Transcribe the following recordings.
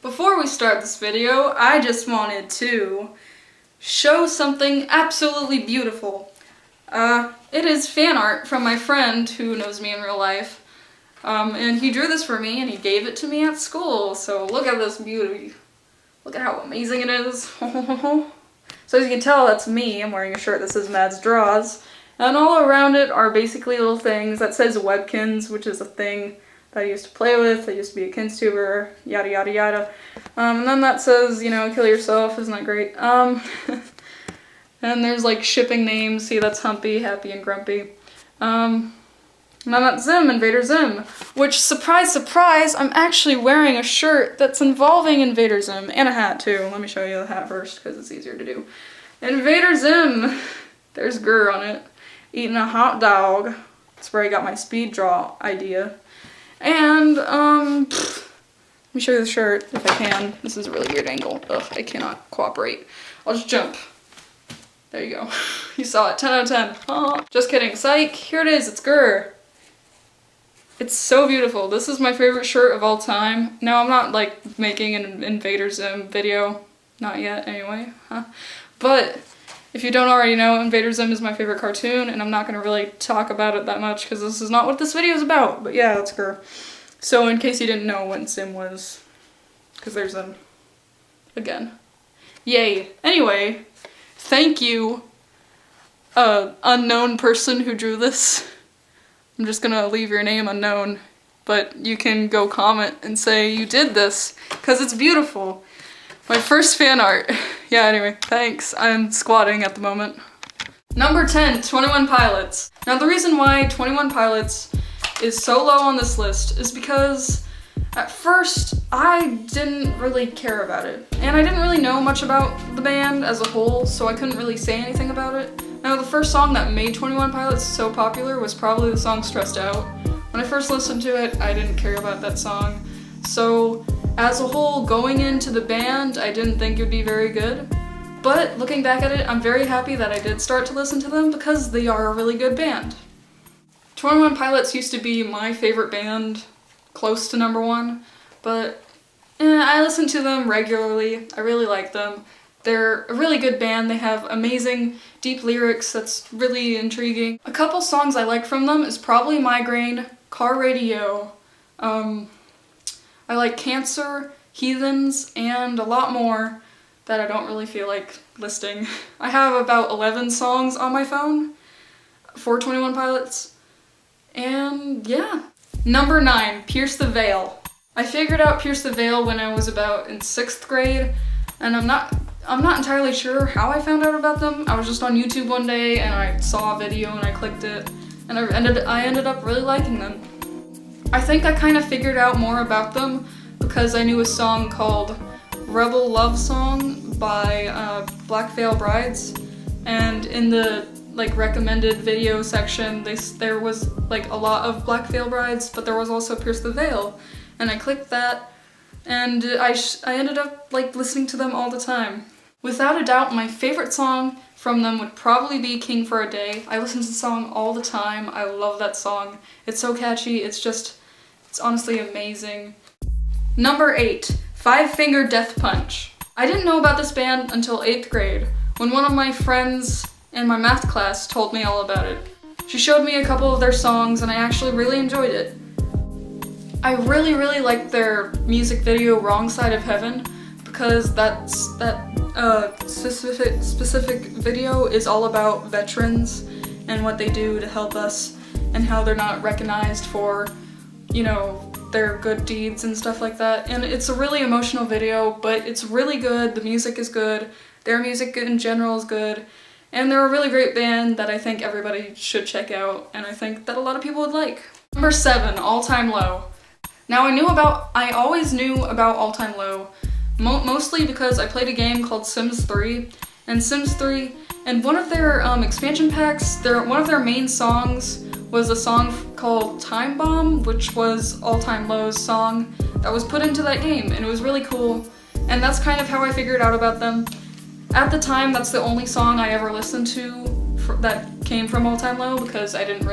Before we start this video, I just wanted to show something absolutely beautiful. It is fan art from my friend who knows me in real life. And he drew this for me and he gave it to me at school. So look at this beauty. Look at how amazing it is. So as you can tell, that's me. I'm wearing a shirt that says Mads Draws. And all around it are basically little things. That says webkins, which is a thing that I used to play with. I used to be a kinstuber, yada yada yada. And then that says, you know, kill yourself, isn't that great? And there's like shipping names. See, that's Humpy, Happy, and Grumpy. And then that's Zim, Invader Zim. Which, surprise, surprise, I'm actually wearing a shirt that's involving Invader Zim. And a hat, too. Let me show you the hat first, because it's easier to do. Invader Zim! There's Grr on it. Eating a hot dog. That's where I got my speed draw idea. And, let me show you the shirt, if I can. This is a really weird angle. Ugh, I cannot cooperate. I'll just jump. There you go. You saw it. 10 out of 10. Oh, just kidding. Psych. Here it is. It's Grr. It's so beautiful. This is my favorite shirt of all time. Now, I'm not, like, making an Invader Zim video. Not yet, anyway. But if you don't already know, Invader Zim is my favorite cartoon, and I'm not going to really talk about it that much, because this is not what this video is about. But yeah, that's Grr. So in case you didn't know what Zim was, because there's Zim. Again. Yay. Anyway, thank you, unknown person who drew this. I'm just gonna leave your name unknown, but you can go comment and say you did this, because it's beautiful. My first fan art. Yeah, anyway, thanks. I'm squatting at the moment. Number 10, 21 Pilots. Now the reason why 21 Pilots is so low on this list is because at first I didn't really care about it. And I didn't really know much about the band as a whole, so I couldn't really say anything about it. Now the first song that made 21 Pilots so popular was probably the song Stressed Out. When I first listened to it, I didn't care about that song. So as a whole, going into the band, I didn't think it would be very good. But looking back at it, I'm very happy that I did start to listen to them because they are a really good band. 21 Pilots used to be my favorite band, close to number one, but I listen to them regularly. I really like them. They're a really good band. They have amazing, deep lyrics that's really intriguing. A couple songs I like from them is probably Migraine, Car Radio, I like Cancer, Heathens, and a lot more that I don't really feel like listing. I have about 11 songs on my phone for 21 Pilots, and yeah. Number 9, Pierce the Veil. I figured out Pierce the Veil when I was about in 6th grade, and I'm not entirely sure how I found out about them. I was just on YouTube one day and I saw a video and I clicked it, and I ended up really liking them. I think I kind of figured out more about them because I knew a song called Rebel Love Song by Black Veil Brides, and in the like recommended video section there was like a lot of Black Veil Brides, but there was also Pierce the Veil, and I clicked that and I ended up like listening to them all the time. Without a doubt, my favorite song from them would probably be King for a Day. I listen to the song all the time. I love that song. It's so catchy. It's honestly amazing. Number 8, Five Finger Death Punch. I didn't know about this band until 8th grade, when one of my friends in my math class told me all about it. She showed me a couple of their songs and I actually really enjoyed it. I really, really liked their music video Wrong Side of Heaven, because that specific video is all about veterans and what they do to help us and how they're not recognized for, you know, their good deeds and stuff like that. And it's a really emotional video, but it's really good. The music is good. Their music in general is good. And they're a really great band that I think everybody should check out, and I think that a lot of people would like. Number 7, All Time Low. Now I always knew about All Time Low, mostly because I played a game called Sims 3, and Sims 3, and one of their expansion packs, one of their main songs was a song called Time Bomb, which was All Time Low's song that was put into that game, and it was really cool, and that's kind of how I figured out about them. At the time, that's the only song I ever listened to that came from All Time Low, because I didn't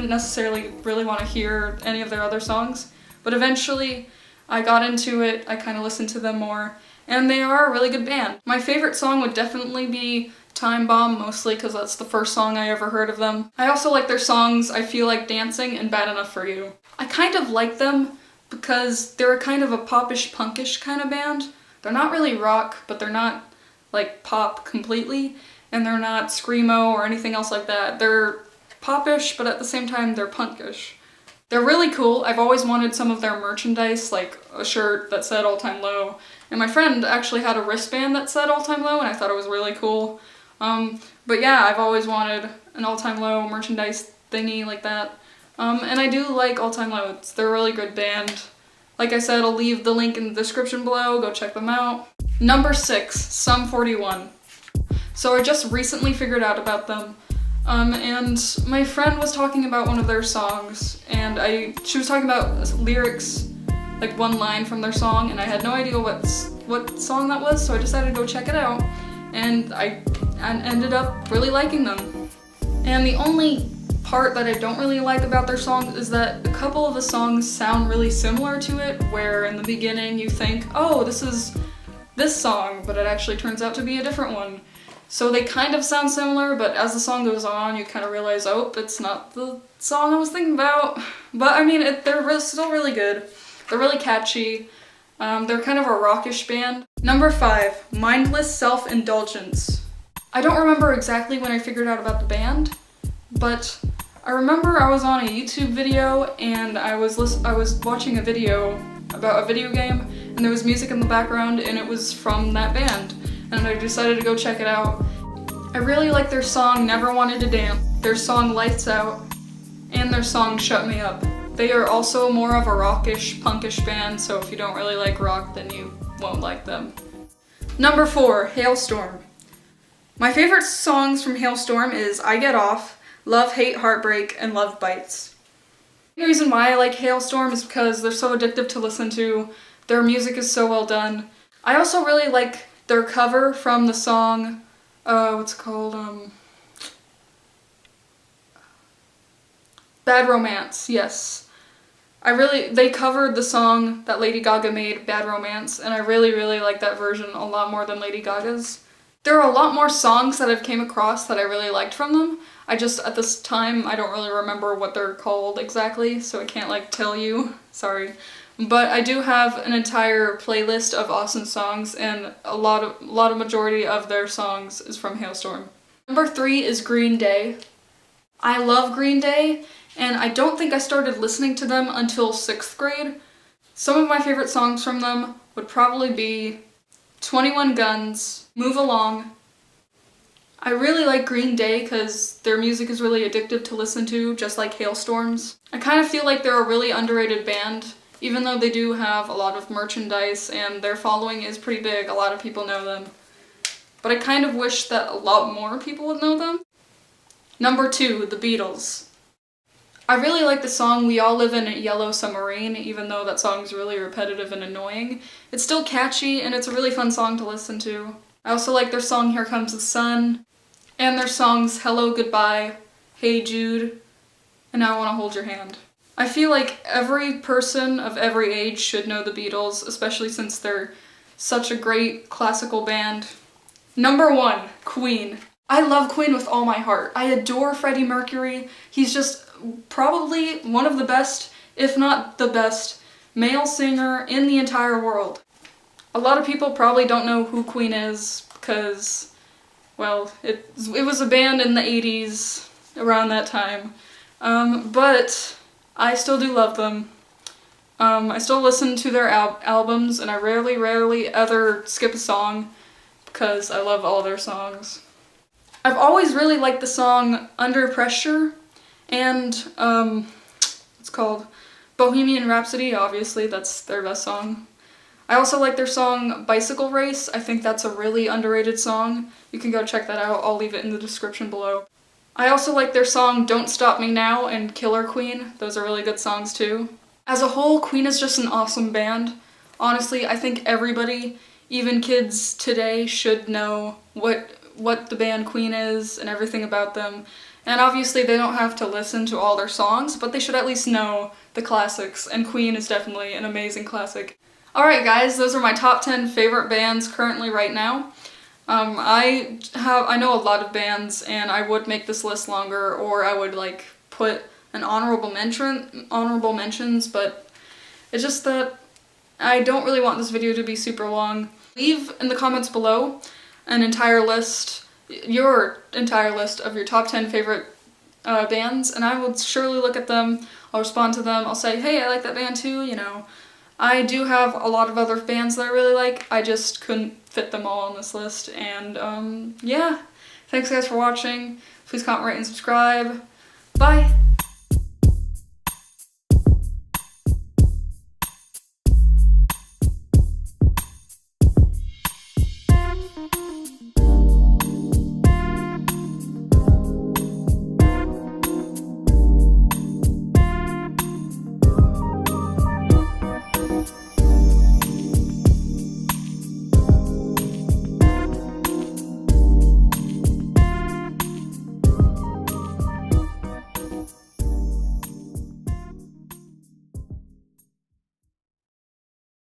necessarily really want to hear any of their other songs, but eventually I got into it, I kind of listened to them more, and they are a really good band. My favorite song would definitely be Time Bomb, mostly because that's the first song I ever heard of them. I also like their songs I Feel Like Dancing and Bad Enough For You. I kind of like them because they're a kind of a popish, punkish kind of band. They're not really rock, but they're not like pop completely, and they're not screamo or anything else like that. They're popish, but at the same time they're punkish. They're really cool. I've always wanted some of their merchandise, like a shirt that said All Time Low, and my friend actually had a wristband that said All Time Low, and I thought it was really cool. But yeah, I've always wanted an All Time Low merchandise thingy like that. And I do like All Time Low. They're a really good band. Like I said, I'll leave the link in the description below. Go check them out. Number 6, Sum 41. So I just recently figured out about them. And my friend was talking about one of their songs, and she was talking about lyrics, like one line from their song, and I had no idea what song that was, so I decided to go check it out, and I ended up really liking them. And the only part that I don't really like about their songs is that a couple of the songs sound really similar to it, where in the beginning you think, oh, this is this song, but it actually turns out to be a different one. So they kind of sound similar, but as the song goes on, you kind of realize, oh, it's not the song I was thinking about. But I mean, they're still really good. They're really catchy. They're kind of a rockish band. Number 5, Mindless Self-Indulgence. I don't remember exactly when I figured out about the band, but I remember I was on a YouTube video and I was watching a video about a video game, and there was music in the background, and it was from that band. And I decided to go check it out. I really like their song Never Wanted to Dance, their song Lights Out, and their song Shut Me Up. They are also more of a rockish, punkish band, so if you don't really like rock, then you won't like them. Number 4, Halestorm. My favorite songs from Halestorm is I Get Off, Love, Hate, Heartbreak, and Love Bites. The reason why I like Halestorm is because they're so addictive to listen to, their music is so well done. I also really like their cover from the song, what's it called, Bad Romance, yes. They covered the song that Lady Gaga made, Bad Romance, and I really, really like that version a lot more than Lady Gaga's. There are a lot more songs that I've came across that I really liked from them. At this time, I don't really remember what they're called exactly, so I can't, tell you. Sorry. But I do have an entire playlist of awesome songs, and a lot of majority of their songs is from Halestorm. Number 3 is Green Day. I love Green Day, and I don't think I started listening to them until 6th grade. Some of my favorite songs from them would probably be 21 Guns, Move Along. I really like Green Day because their music is really addictive to listen to, just like Halestorm's. I kind of feel like they're a really underrated band. Even though they do have a lot of merchandise and their following is pretty big, a lot of people know them. But I kind of wish that a lot more people would know them. Number 2, the Beatles. I really like the song We All Live in a Yellow Submarine, even though that song's really repetitive and annoying. It's still catchy, and it's a really fun song to listen to. I also like their song Here Comes the Sun, and their songs Hello, Goodbye, Hey Jude, and I Wanna Hold Your Hand. I feel like every person of every age should know the Beatles, especially since they're such a great classical band. Number 1, Queen. I love Queen with all my heart. I adore Freddie Mercury. He's just probably one of the best, if not the best, male singer in the entire world. A lot of people probably don't know who Queen is because, well, it was a band in the 80s, around that time. But I still do love them. I still listen to their albums, and I rarely ever skip a song because I love all their songs. I've always really liked the song Under Pressure and, it's called Bohemian Rhapsody, obviously, that's their best song. I also like their song Bicycle Race. I think that's a really underrated song. You can go check that out, I'll leave it in the description below. I also like their song Don't Stop Me Now and Killer Queen. Those are really good songs too. As a whole, Queen is just an awesome band. Honestly, I think everybody, even kids today, should know what the band Queen is and everything about them. And obviously they don't have to listen to all their songs, but they should at least know the classics, and Queen is definitely an amazing classic. Alright guys, those are my top 10 favorite bands currently right now. I know a lot of bands and I would make this list longer, or I would like put an honorable mentions, but it's just that I don't really want this video to be super long. Leave in the comments below an entire list, your entire list of your top 10 favorite bands, and I will surely look at them. I'll respond to them. I'll say, hey, I like that band too, you know. I do have a lot of other bands that I really like. I just couldn't fit them all on this list. And yeah, thanks guys for watching. Please comment, rate, and subscribe. Bye!